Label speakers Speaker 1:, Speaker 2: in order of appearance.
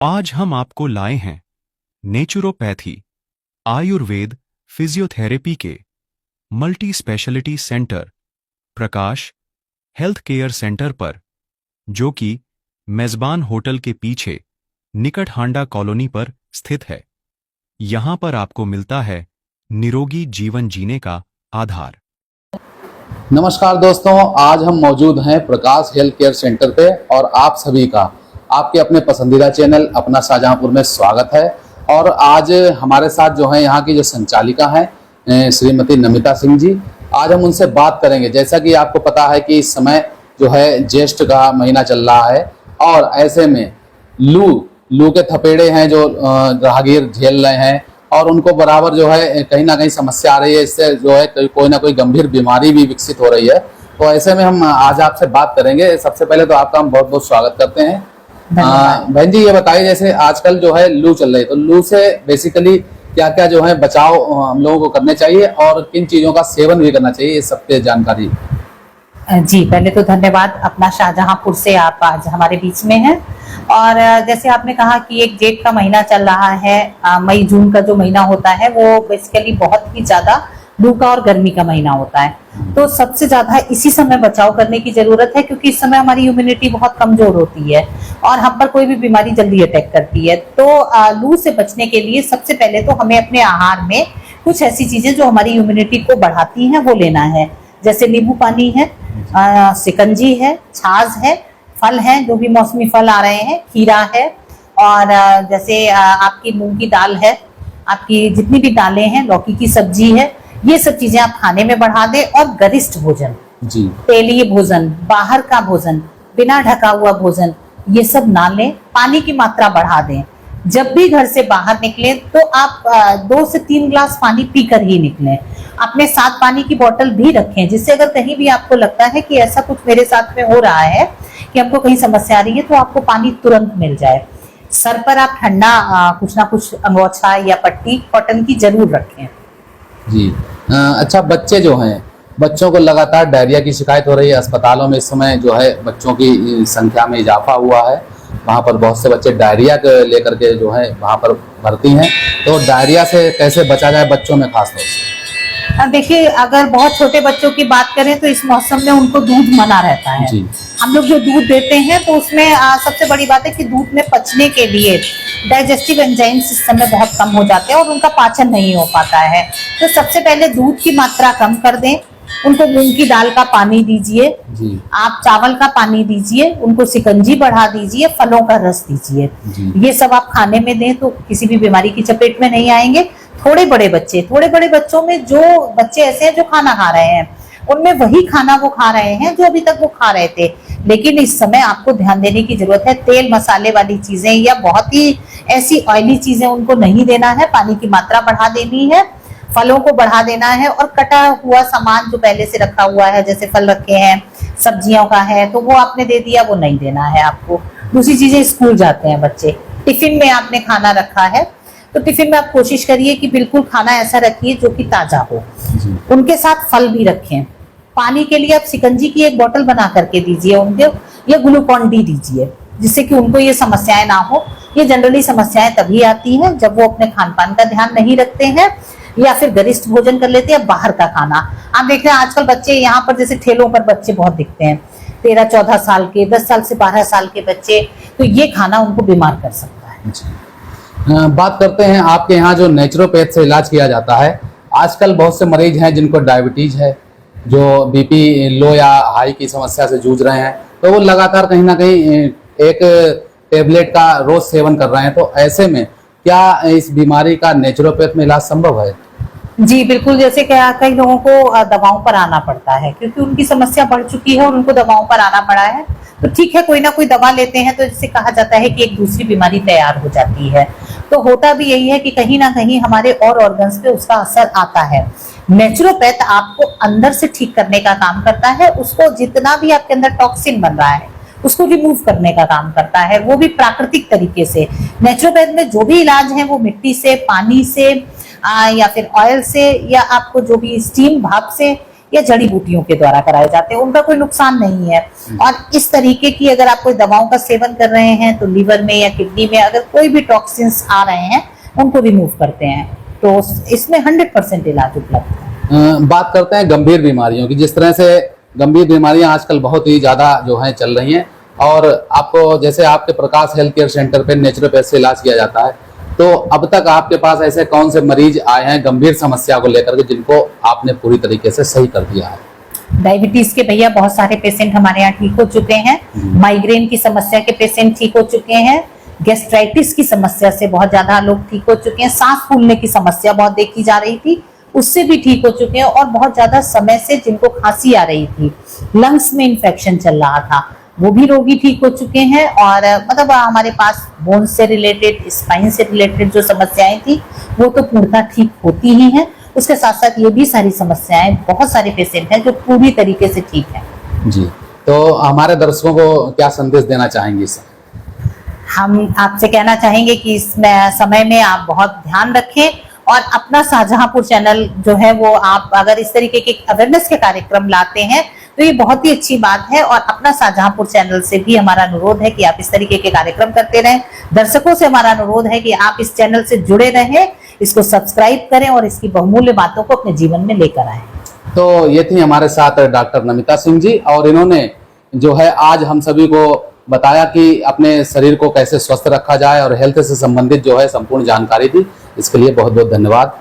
Speaker 1: आज हम आपको लाए हैं नेचुरोपैथी आयुर्वेद फिजियोथेरेपी के मल्टी स्पेशलिटी सेंटर प्रकाश हेल्थ केयर सेंटर पर, जो कि मेजबान होटल के पीछे निकट हांडा कॉलोनी पर स्थित है। यहां पर आपको मिलता है निरोगी जीवन जीने का आधार।
Speaker 2: नमस्कार दोस्तों, आज हम मौजूद हैं प्रकाश हेल्थ केयर सेंटर पे और आप सभी का आपके अपने पसंदीदा चैनल अपना शाहजहांपुर में स्वागत है। और आज हमारे साथ जो है यहाँ की जो संचालिका हैं श्रीमती नमिता सिंह जी, आज हम उनसे बात करेंगे। जैसा कि आपको पता है कि इस समय जो है ज्येष्ठ का महीना चल रहा है और ऐसे में लू के थपेड़े हैं जो राहगीर झेल रहे हैं और उनको बराबर जो है कहीं ना कहीं समस्या आ रही है। इससे जो है कोई ना कोई गंभीर बीमारी भी विकसित हो रही है। तो ऐसे में हम आज आपसे बात करेंगे। सबसे पहले तो आपका हम बहुत बहुत स्वागत करते हैं। बहन जी, ये बताइए, जैसे आजकल जो है लू चल रही है, तो लू से बेसिकली क्या क्या जो है बचाव हम लोगों को करने चाहिए और किन चीजों का सेवन भी करना चाहिए, ये सब पे जानकारी।
Speaker 3: जी, पहले तो धन्यवाद। अपना शाहजहांपुर से आप आज हमारे बीच में हैं। और जैसे आपने कहा कि एक जेठ का महीना चल रहा है, मई जून का जो महीना होता है वो बेसिकली बहुत ही ज्यादा लू का और गर्मी का महीना होता है। तो सबसे ज्यादा इसी समय बचाव करने की जरूरत है, क्योंकि इस समय हमारी इम्यूनिटी बहुत कमजोर होती है और हम पर कोई भी बीमारी जल्दी अटैक करती है। तो लू से बचने के लिए सबसे पहले तो हमें अपने आहार में कुछ ऐसी चीजें जो हमारी इम्यूनिटी को बढ़ाती हैं वो लेना है। जैसे नींबू पानी है, शिकंजी है, छाछ है, फल है, जो भी मौसमी फल आ रहे हैं, खीरा है, और जैसे आपकी मूंग की दाल है, आपकी जितनी भी दालें हैं, लौकी की सब्जी है, ये सब चीजें आप खाने में बढ़ा दें। और गरिष्ठ भोजन जी, तेलीय भोजन, बाहर का भोजन, बिना ढका हुआ भोजन, ये सब ना लें। पानी की मात्रा बढ़ा दें। जब भी घर से बाहर निकलें तो आप 2 से 3 ग्लास पानी पीकर ही निकलें। अपने साथ पानी की बोतल भी रखें, जिससे अगर कहीं भी आपको लगता है कि ऐसा कुछ मेरे साथ में हो रहा है कि हमको कहीं समस्या आ रही है, तो आपको पानी तुरंत मिल जाए। सर पर आप ठंडा कुछ ना कुछ अंगोछा या पट्टी कॉटन की जरूर रखें।
Speaker 2: जी अच्छा, बच्चे जो हैं, बच्चों को लगातार डायरिया की शिकायत हो रही है। अस्पतालों में इस समय जो है बच्चों की संख्या में इजाफा हुआ है। वहाँ पर बहुत से बच्चे डायरिया लेकर के जो है वहाँ पर भर्ती हैं। तो डायरिया से कैसे बचा जाए बच्चों में खास तौर से?
Speaker 3: देखिए, अगर बहुत छोटे बच्चों की बात करें तो इस मौसम में उनको दूध मना रहता है। हम लोग जो दूध देते हैं तो उसमें सबसे बड़ी बात है कि दूध में पचने के लिए डाइजेस्टिव एंजाइम्स इस समय बहुत कम हो जाते हैं और उनका पाचन नहीं हो पाता है। तो सबसे पहले दूध की मात्रा कम कर दें। उनको मूंग की दाल का पानी दीजिए, आप चावल का पानी दीजिए, उनको शिकंजी बढ़ा दीजिए, फलों का रस दीजिए। ये सब आप खाने में दें तो किसी भी बीमारी की चपेट में नहीं आएंगे। थोड़े बड़े बच्चों में जो बच्चे ऐसे हैं जो खाना खा रहे हैं, उनमें वही खाना वो खा रहे हैं जो अभी तक वो खा रहे थे। लेकिन इस समय आपको ध्यान देने की जरूरत है। तेल मसाले वाली चीजें या बहुत ही ऐसी ऑयली चीजें उनको नहीं देना है। पानी की मात्रा बढ़ा देनी है, फलों को बढ़ा देना है, और कटा हुआ सामान जो पहले से रखा हुआ है, जैसे फल रखे हैं, सब्जियों का है, तो वो आपने दे दिया, वो नहीं देना है आपको। दूसरी चीजें, स्कूल जाते हैं बच्चे, टिफिन में आपने खाना रखा है तो टिफिन में आप कोशिश करिए कि बिल्कुल खाना ऐसा रखिए जो कि ताजा हो। उनके साथ फल भी रखें। पानी के लिए आप शिकंजी की एक बोतल बना करके दीजिए उनको, या ग्लूकॉन डी दीजिए, जिससे कि उनको ये समस्याएं ना हो। ये जनरली समस्याएं तभी आती हैं जब वो अपने खान पान का ध्यान नहीं रखते हैं या फिर गरिष्ठ भोजन कर लेते हैं, बाहर का खाना। आप देख रहे हैं आजकल बच्चे यहाँ पर, जैसे ठेलों पर बच्चे बहुत दिखते हैं, 13-14 साल के, 10 साल से 12 साल के बच्चे, तो ये खाना उनको बीमार कर सकता है।
Speaker 2: बात करते हैं आपके यहाँ जो नेचुरोपैथ से इलाज किया जाता है। आजकल बहुत से मरीज हैं जिनको डायबिटीज है, जो बीपी लो या हाई की समस्या से जूझ रहे हैं, तो वो लगातार कहीं ना कहीं एक टेबलेट का रोज सेवन कर रहे हैं। तो ऐसे में क्या इस बीमारी का नेचुरोपैथ में इलाज संभव है?
Speaker 3: जी बिल्कुल। जैसे क्या कई लोगों को दवाओं पर आना पड़ता है क्योंकि उनकी समस्या बढ़ चुकी है और उनको दवाओं पर आना पड़ा है। तो ठीक है, कोई ना कोई दवा लेते हैं तो जिसे कहा जाता है कि एक दूसरी बीमारी तैयार हो जाती है। तो होता भी यही है कि कहीं ना कहीं हमारे और ऑर्गन्स पे उसका असर आता है। नेचुरोपैथ आपको अंदर से ठीक करने का काम करता है। उसको जितना भी आपके अंदर टॉक्सिन बन रहा है उसको रिमूव करने का काम करता है, वो भी प्राकृतिक तरीके से। नेचुरोपैथ में जो भी इलाज है वो मिट्टी से, पानी से, या फिर ऑयल से, या आपको जो भी स्टीम भाप से, या जड़ी बूटियों के द्वारा कराए जाते हैं, उनका कोई नुकसान नहीं है। और इस तरीके की अगर आप कोई दवाओं का सेवन कर रहे हैं तो लीवर में या किडनी में अगर कोई भी टॉक्सिन्स आ रहे हैं उनको रिमूव करते हैं, तो इसमें 100% इलाज उपलब्ध है।
Speaker 2: बात करते हैं गंभीर बीमारियों की। जिस तरह से गंभीर बीमारियां आजकल बहुत ही ज़्यादा जो है चल रही हैं, और आपको जैसे आपके प्रकाश हेल्थ केयर सेंटर पे नेचुरोपैथ से इलाज किया जाता है, तो अब तक आपके पास ऐसे कौन से मरीज आए हैं गंभीर समस्या को लेकर के जिनको आपने पूरी तरीके से सही कर दिया है?
Speaker 3: डायबिटीज के भैया बहुत सारे पेशेंट हमारे यहाँ ठीक हो चुके हैं, माइग्रेन की समस्या के पेशेंट ठीक हो चुके हैं, गैस्ट्राइटिस की समस्या से बहुत ज्यादा लोग ठीक हो चुके हैं, सांस फूलने की समस्या बहुत देखी जा रही थी उससे भी ठीक हो चुके हैं, और बहुत ज्यादा समय से जिनको खांसी आ रही थी, लंग्स में इन्फेक्शन चल रहा था, वो भी रोगी ठीक हो चुके हैं। और मतलब हमारे पास बोन से रिलेटेड, स्पाइन से रिलेटेड जो समस्याएं थी वो तो पूर्णतः ठीक होती ही हैं। उसके साथ साथ ये भी सारी समस्याएं, बहुत सारे पेशेंट हैं जो पूरी तरीके से ठीक हैं।
Speaker 2: जी, तो हमारे दर्शकों को क्या संदेश देना चाहेंगे सर?
Speaker 3: हम आपसे कहना चाहेंगे कि इस समय में आप बहुत ध्यान रखें, और अपना शाहजहांपुर चैनल जो है वो आप अगर इस तरीके के अवेयरनेस के कार्यक्रम लाते हैं तो ये बहुत ही अच्छी बात है। और अपना शाहजहांपुर चैनल से भी हमारा अनुरोध है कि आप इस तरीके के कार्यक्रम करते रहें। दर्शकों से हमारा अनुरोध है कि आप इस चैनल से जुड़े रहें, इसको सब्सक्राइब करें और इसकी बहुमूल्य बातों को अपने जीवन में लेकर आए।
Speaker 2: तो ये थी हमारे साथ डॉक्टर नमिता सिंह जी, और इन्होंने जो है आज हम सभी को बताया कि अपने शरीर को कैसे स्वस्थ रखा जाए और हेल्थ से संबंधित जो है संपूर्ण जानकारी दी। इसके लिए बहुत बहुत धन्यवाद।